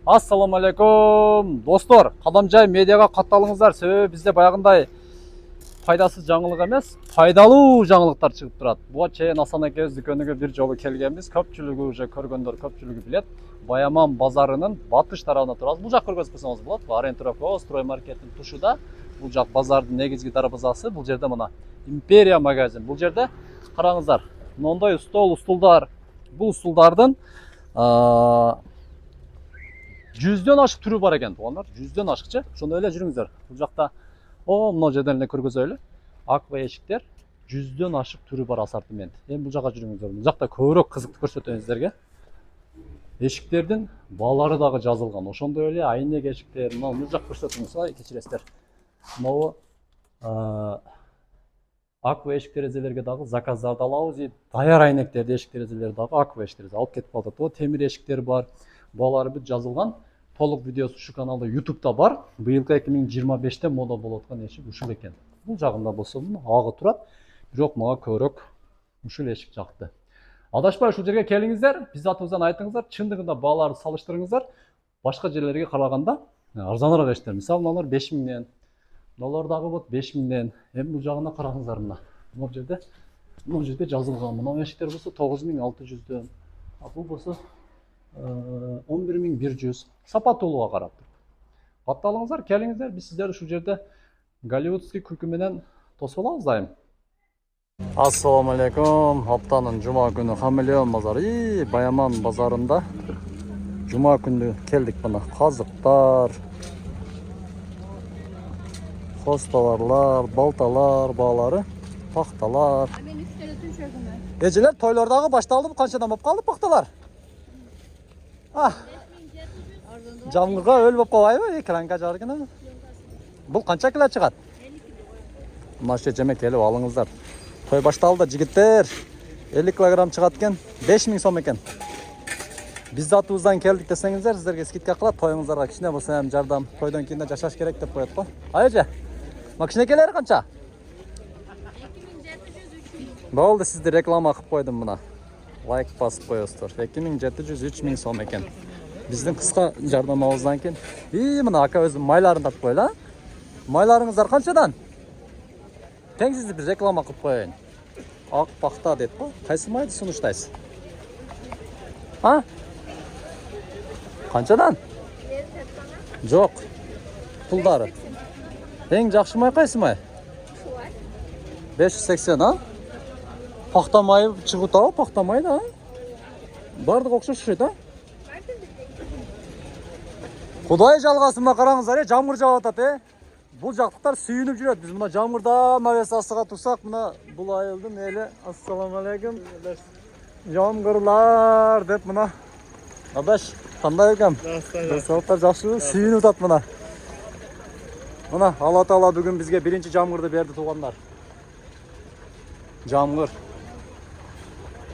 Ассаламалейкум достор, Кадамжай медиаға катталыңыздар. Себеби бизде баягындай пайдасыз жаңылык эмес, пайдалуу жаңылыктар чыгып турат. Буга чейин Асан экебиз дүкөнүгө бир жолу келгенбиз. Көпчүлүгү уже көргөндөр көпчүлүгү билет. Баяман базарынын батыш тарабына турабыз. Бул жак көргөзүп койсоңуз болот. Арентрокоо строймаркеттин тушуда. Бул жак базардын негизги дарбазасы. Бул жерде мына Империя магазин. Бул жерде караңыздар. Мондой устулдар. Бул устулдардын жүздөн ашык түрү бар экен туугандар. Жүздөн ашыкчы. Ошондой эле жүрүңүздөр. Бул жакта мына жерден эле көргөзөлү. Аква эшиктер. Жүздөн ашык түрү бар ассортимент. Эми бул жака жүрүңүздөр. Бул жакта көбүрөөк кызыктуу көрсөтөм сиздерге. Эшиктердин баалары дагы жазылган. Ошондой эле айнек эшиктер. Мына жак көрсөтүңүз, кечиресиздер. Могу аква эшик терезелерге дагы заказдарды алабыз дейт. Даяр айнектерди эшик терезелери дагы аква эшик алып кетип калат. Темир эшиктер бар. Баалары бүт жазылган. Толук видеосу ушу каналда YouTube'да бар. Быйылкы 2025-те мода болуп аткан эшик ушул экен. Бул жагында болсо агы турат. Бирок мага көбүрөөк ушул эшик жакты. Адашпай ушул жерге келиңиздер. Биз атыбыздан айтыңыздар. Чындыгында бааларды салыштырыңыздар. Башка жерлерге караганда арзаныраак эшиктер. Мисалы, мыналар 5000ден, мыналар дагы вот 5000ден. Эми бул жагына караңыздар мына. Бул жерде жазылган. Мына эшиктер болсо 9600дөн. Бул болсо 11100. Сапаттуулугуга карап туруп. Катталыңыздар, келиңиздер. Биз сиздерди ушул жерде голливудский күлкү менен тосуп алабыз дайым. Ассаламу алейкум. Аптанын жума күнү Хамелеон базары, Баяман базарында жума күнү келдик. Мына казыктар, хосталарлар, балталар, баалары, пахталар. Эжелер тойлордогу башталды. Канчадан болуп калды пахталар? Жамгырга өл болуп калбайбы? Экранга жаргын. Бул канча кило чыгат? 50 кг. Мына жеме келип алыңыздар. Той башталды жигиттер. 50 кг чыгат экен. 5000 сом экен. Биз атыбыздан келдик десеңиздер, сиздерге скидка кылат. Тоюңуздарга кичине болсо ham жардам. Тойдон кийин да жашаш керек деп коет го. Айже. Макинекелери канча? 2700-3000. Болду, сизди реклама кылып койдум мына. Лайк басып коесуздар. 2700-3000 сом экен. Биздин кыска жардамыбыздан кийин. Мына ака өзү майларын тартып койла. Майларыңыздар канчадан? Тең сизди бир реклама кылып коеюн. Ак пахта дейт го. Кайсы майды сунуштайсыз? Канчадан? Жок. Пулдары. Эң жакшы май кайсы май? 580, Пахта майы чыгып атабы, пахта май да. Бардык окшош окшойт, Кудай жалгасын, мына караңыздар, жамгыр жаап атат, Бул жактыктар сүйүнүп жүрөт. Биз мына жамгырда навес астыга турсак, мына бул айылдын эли ассаламу алейкум. Жамгырлар деп мына. Адаш, кандай экен? Салттар жакшыбы? Сүйүнүп атат мына. Мына Алла Таала бүгүн бизге биринчи жамгырды берди туугандар. Жамгыр.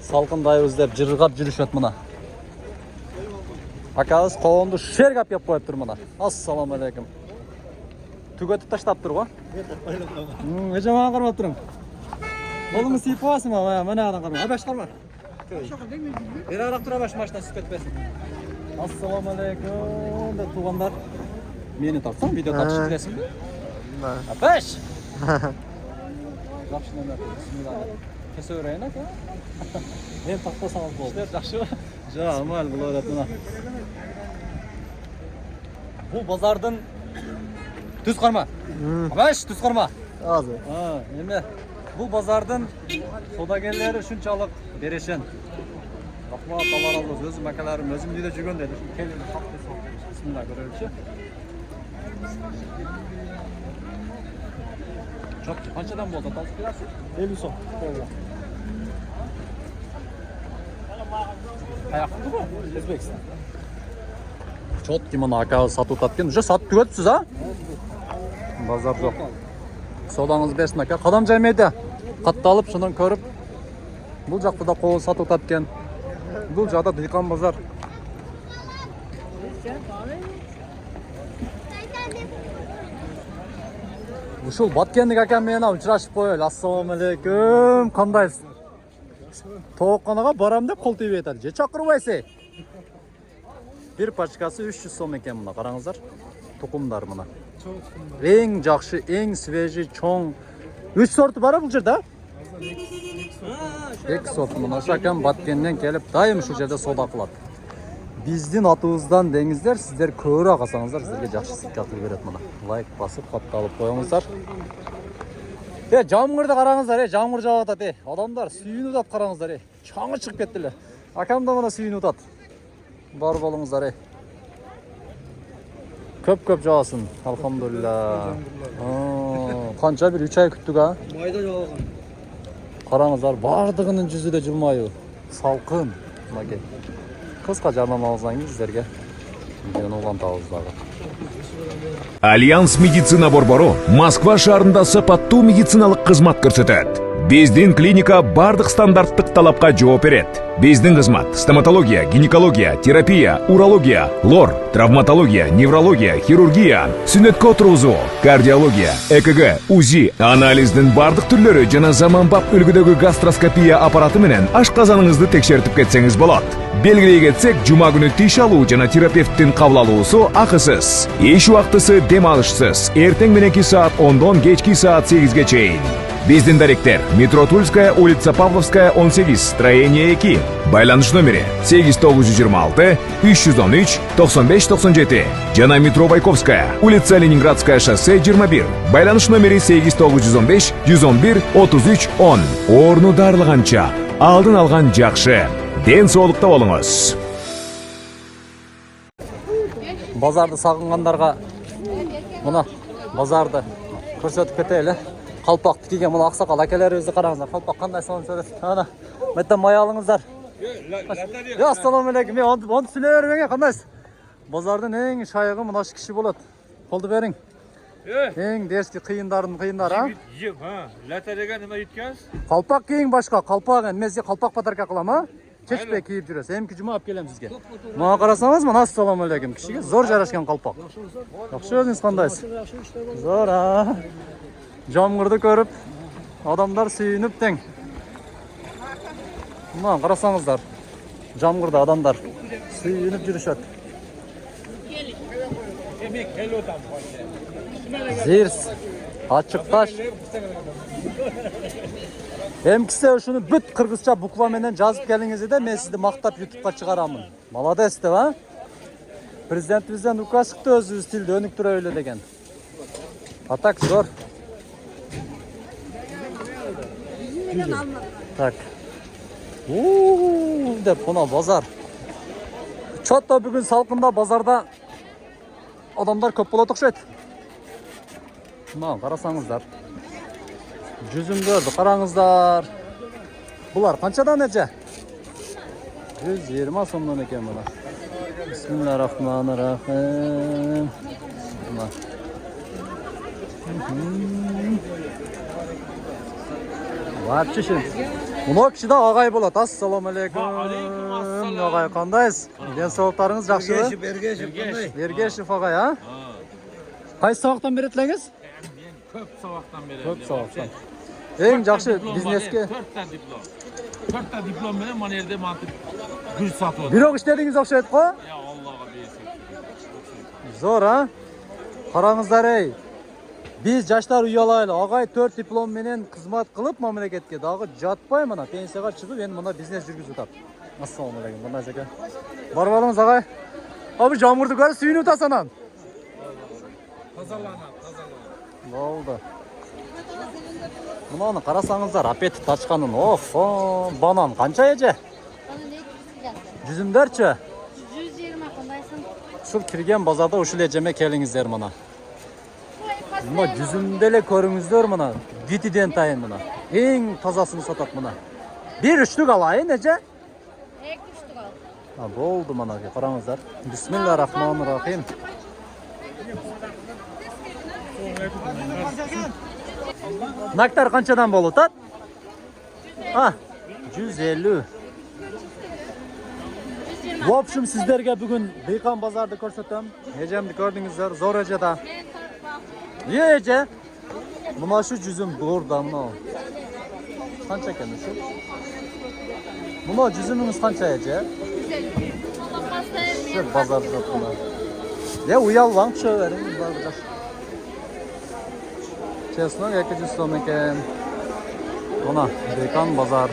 Салкындайбыз деп жыргап жүрүшөт мына. Акабыз коомду шергап кеп коюптур мына. Ассаламу алейкум. Түгөтүп таштап тур го. Эже мага карап туруң. Колуңду сыйып коесуңбу? Мына арадан карма. Абаш карма. Бер арак тура баш машина сүзүп кетпесин. Ассаламу алейкум деп туугандар. Мени тартсаң, видео тартып жүресиңби? Абаш. Жакшы номер. Бисмилlah. Кесе өрөйүн ака. Мен тартпасаңыз болду. Жакшыбы? Жок, амал бул өтөтүнө. Бул базардын түз карма. Абаш, түз карма. Азыр. Эме бул базардын содагерлери ушунчалык берешен. Рахмат, Алла разы болсун. Өзүм акаларым өзүм үйдө жүргөндө келип бисмилlah көрөлүчү. Çok kaçadan boldu? Tasık kirası? 50 сом. Ayaklı mı? Özbekistan. Çok kimon aka satып аткен. Уже сатып түгөтсүз, Базар жок. Содаңыз берсин ака. Кадамжай медиа катталып, шунун көрүп. Бул жакта да кол сатып аткен. Бул жакта дыйкан базар. Ушул Баткендик акам менен учурашып коелу. Ассаламу алейкум. Кандайсыз? Тоокканага барам деп кол тийбей атат. Же чакырбайсыз? Bir paçkası 300 сом екен мына. Қараңыздар. Тұқымдар мына. Ең жақсы, ең свежий, чоң. 3 сорты бар бұл жерде? 2 сорт мына шакан Баткенден келіп, дайым шу жерде сода қылады. Біздің атуыздан деңіздер, сіздер көрі ағасаңыздар, сіздерге жақсы сыққа қыл береді мына. Лайк басып, қатталып қойыңыздар. Жамғырды қараңыздар, жамғыр жауатады. Адамдар сүйін ұтат қараңыздар. Чаңы шығып кеттілі. Акам да мына сүйін ұтат. Бар болыңыздар. Көп жауасын, алхамдулилля. Қанша бір 3 ай күттік, а? Майда жауған. Қараңыздар, бардығының жүзі де жылмайы. Салқын. Қысқа жарнама алсаңыз сіздерге. Мен оған тауыздағы. Альянс медицина борбору Москва шаарында сапаттуу медициналық қызмат көрсөтөт. Биздин клиника бардык стандарттык талапка жооп берет. Биздин кызмат стоматология, гинекология, терапия, урология, лор, травматология, неврология, хирургия, сүнөткө отургузуу, кардиология, ЭКГ, УЗИ, анализдин бардык түрлөрү жана заманбап үлгүдөгү гастроскопия аппараты менен ашказаныңызды текшертип кетсеңиз болот. Белгилей кетсек, жума күнү тиш алуу жана терапевттин кабыл алуусу акысыз. Эш убактысы дем алышсыз. Эртең мененки саат 10дон кечки саат 8ге чейин. Биздин даректер: метро Тульская, улица Павловская, 18, строение 2. Байланыш номери 8926 313 9597. Жана метро Байковская, улица Ленинградская, шоссе 21. Байланыш номери 8915 111 33 10. Орну дарылганча, алдын алган жакшы. Ден соолукта болуңуз. Базарды сағынғандарға мына базарды көрсетіп кетелі. Қалпақты киген мына ақсақал әкелеріңізді қараңыздар. Қалпақ қандай салым сөйлесін. Ана, мәттен май алыңыздар. Ассаламалейкум. Мен оны түсілер берген қандайсыз? Базардың ең шайығы мына кіші болады. Қолды берің. Ең дерскі қиындары, а? Ләтә деген неме үйткенсіз? Қалпақ кейін башқа, қалпақ енді. Мен сізге қалпақ батарка қылам, а? Чешпей киіп жүресіз. Емкі жұма алып келем сізге. Маған қарасаңыз, мына ассаламалейкум. Кішіге зор жарашқан қалпақ. Жақсы өзіңіз қандайсыз? Зор, а? Жамғырды көріп, адамдар сүйініп тең. Маған қарасаңыздар, жамғырда адамдар сүйініп жүрішеді. Зерс, açık taş. Emkisi şunu büt Kırgızça buklamenen жазып келіңізді де мен сізді мақтап YouTube'ға шығарамын. Молодец деп, а? Президентімізден указ шықты өзі стилді өнік тұра өйлі деген. А так зор. Так. Деп бұна базар. Чотто бүгін салқында базарда адамдар көп болады ұқшайды. Маған қарасаңыздар. Жүзімдерді қараңыздар. Бұлар қаншадан әже? 120 сомнан екен бұлар. Бисмиллахиррахманиррахим. Вообще шын. Мұны кішіде ағай болады. Ассаламалейкум. Ағай қандайсыз? Денсаулықтарыңыз жақсы ма? Бергешев ағай, а? Қайсы сабақтан беретіліңіз? Көп сабақтан береді. Көп сабақтан. Ең жақсы бизнеске. 4 диплом менен мана жерде мантып гүл сатып отыр. Бирок іштеріңіз оқшайды қо? Я Аллаға берсек. Зор, а? Қараңыздар, ей. Biz жаштар уялайлы. Ағай 4 диплом менен қызмат қылып мемлекетке дағы жатпай мына пенсияға шығып, енді мына бизнес жүргізіп жатады. Ассаламалейкум. Мына жеке. Бар болыңыз, ағай. Abi жамырды көріп сүйін ұтасанан. Тазаланады. Болды. Мұны қарасаңыздар, апетит тачқанын. Оф, банан қанша еже? Жүзімдерші? 120 қандайсың? Шыл кірген базарда ұшыл ежеме келіңіздер мұна. Мұна жүзімделе көріңіздер мұна. Гитиден тайын мұна. Ең тазасын сатат мұна. Bir үштік алайын еже? 2 үштік ал. Болды мұна, қараңыздар. Бисмиллахиррахманиррахим. Нактар қаншадан болып тат? 150. В общем, сіздерге бүгін Бейқан базарды көрсетем. Ежемді көрдіңіздер, зор ежеда. Еже? Мұна шу жүзім бұлырда мұна. Қанша екен шу? Мұна жүзіміңіз қанша еже? 150. Şu bazar satına. Ya uyalvan çöverin bazar. Честно, 200 сом eкен. Ona Bekan bazar.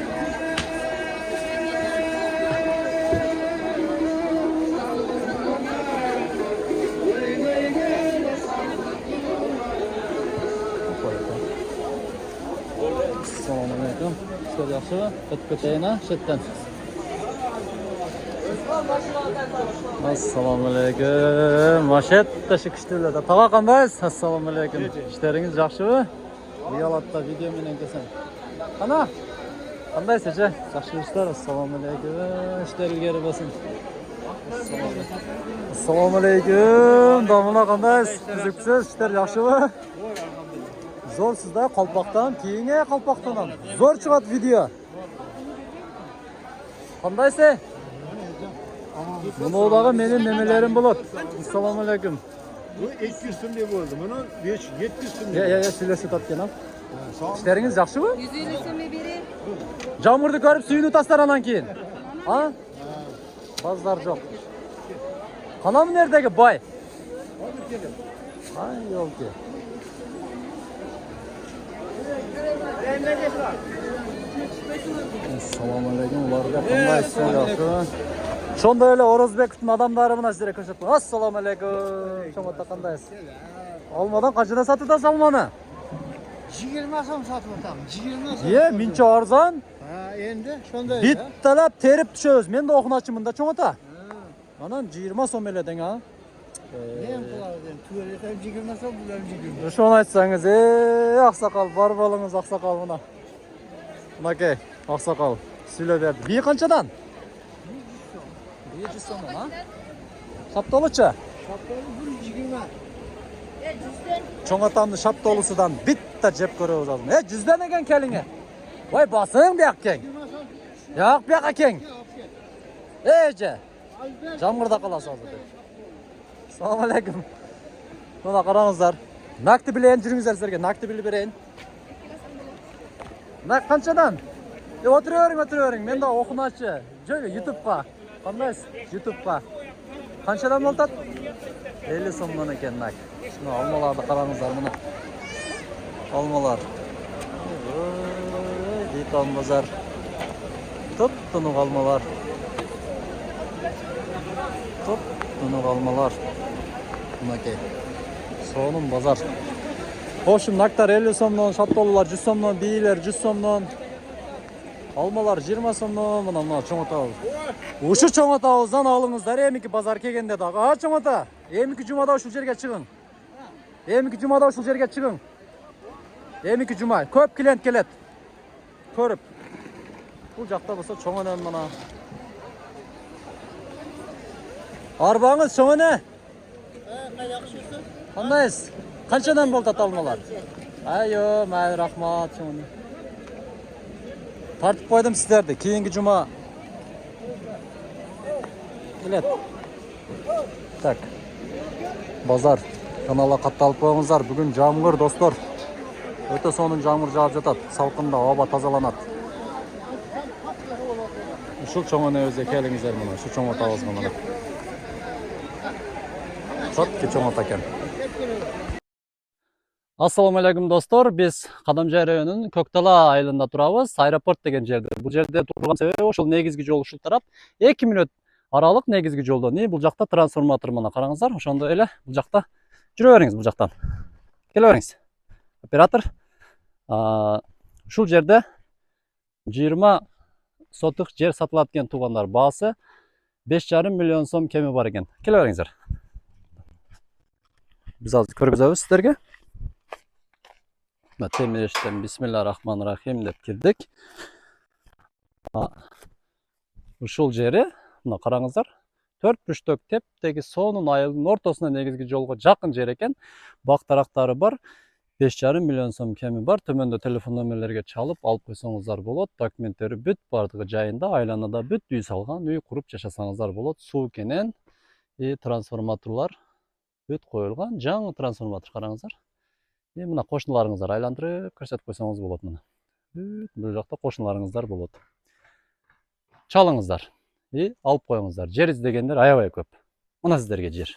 Assalomualaikum. İşler yaxshimi? Ketayina chetdan. Assalomualaikum. Mashat tashikishtirlarda. Tava qandaysiz? Assalomualaikum. İşleringiz yaxshimi? Uyalatda video menen kelsan. Ana. Qandaysiz, aka? Yaxshi ishlar. Assalomualaikum. İşler ilgari bo'lsin. Assalomualaikum. Domla qandaysiz? Tuzuksiz? İşler yaxshimi? Zo'r sizda qalpoqdan, keyinga qalpoqdan. Zo'r chiqat video. Qandaysiz? Bunodagı menin nemelerim bulut. Assalomualaikum. Bu 200 so'm deb bo'ldi. Buni 700 so'm. Ya sizlarga topgan ham. İşleriniz yaxshimi? 150 so'mga beray. Jamurni ko'rib suyini taslardan keyin. Ha? Bazar yo'q. Qanam neredagi boy? Ay yo'q ki. Assalomualaikum. Ularda qanday ishlar yaxshimi? Shonda öyle O'zbekiston odamlari bilan sizlarga ko'rsatdim. Assalomualaikum. Shomata qandaysiz? Olmadan qanchadan sotasiz olmani? 20 so'm sotib o'taman. 20 so'm. Ye, mincha arzon. Ha, endi shunday. Bittalab terib tushamiz. Men de o'qinachimda cho'ng'ata. Mana 20 so'm eleding ha. Nem qiladi? Tuvaletdan 20 so'm, bular 20. Shuni aytsangiz, oqsoqol, bor bo'lingiz oqsoqol buna. Bunaqay, oqsoqol. Söylab berdi. Bir qanchadan? 700 so'm ha? Saptolicha. Saptoli 120. Cho'ng'atamni shaptolisidan bitta jeb ko'ramiz hozir. Juzdan ekan kelinga. Voy, bosing bu yoqqa keng. Yo'q, bu yoqqa keng. Eje. Jamg'irda qolasiz hozir. Assalomu alaykum. Mana qarangizlar. Nakdi bilan juringizlar sizlarga. Nakdi bilib berayin. Nak qanchadan? O'tiravering. Menda o'qinachi. Joyga YouTube'ga. Qandaysiz? YouTube'ga. Qanchadan bo'ladi? 50 so'mdan ekan nak. Shuni olmalarni qarangizlar mana. Olmalar. Beton bozor. Top-tunuq olmalar. Top-tunuq olmalar. Bunaqay. So'nim bozor. Xo'shim naktar 50 so'mdan, shaptollar 100 so'mdan, biylar 100 so'mdan. Olmalar 20 so'mdan, mana cho'ng'atavuz. O'sha cho'ng'atavuzdan olingizlar, emiki bozor kelganda da. Ha, cho'ng'ata. Emiki jumada shu yerga chiqing. Emiki jumada shu yerga chiqing. Emiki juma ko'p klient keladi. Ko'rib. Bu yoqda bo'lsa cho'ng'adan mana. Arbangiz cho'ng'ana? Yaxshisi. Qandaysiz? Qanchadan bo'ldi olmalar? Ayo, mayli rahmat cho'ng'ana. Tartib qo'ydim sizlarni. Keyingi juma keladi. Tak. Bozor kanalga qattalib qo'yingizlar. Bugun jamg'ir do'stlar. O'ta so'nin jamg'ir javob жатат. Salqinda havo tozalanadi. Shu cho'ng'ani o'zi kelingizlar mana. Shu cho'ng'ata ovoz mana. Chotki cho'ng'ata ekan. Assalomu alaykum do'stlar. Biz Qadamjoy rayonining Ko'ktala aylanida turamiz. Aeroport degan yerda. Bu yerda turgan себеби ошол негизги жол ушул тарап 2 minut аралык негизги жолдо. Бул жакта трансформатор мына караңыздар. Ошондо эле бул жакта жүрө бериңиз бул жактан. Келе бериңиз. Оператор ушул жерде 20 сотук жер сатылат экен туугандар. Баасы 5,5 миллион сом кеми бар экен. Келе бериңиздер. Биз азыр көргөзөбүз сиздерге. Темир эшиктен бисмиллахиррахманиррахим деп кирдик. Ушул жери мына караңыздар. 4 бүрчтөк тептеги сонун айылдын ортосуна негизги жолго жакын жер экен. Бак тарактары бар. 5,5 миллион сом кеми бар. Төмөндө телефон номерлерге чалып алып койсоңуздар болот. Документтери бүт бардыгы жайында, айланада бүт үй салган, үй куруп жашасаңыздар болот. Суу кенен, трансформаторлор бүт коюлган. Жаңы трансформатор караңыздар. Мына кошуналарыңыздар айландырып көрсөтүп койсоңуз болот мына. Бул жакта кошуналарыңыздар болот. Чалыңыздар. Алып коюңуздар. Жер издегендер аябай көп. Мына сіздерге жер.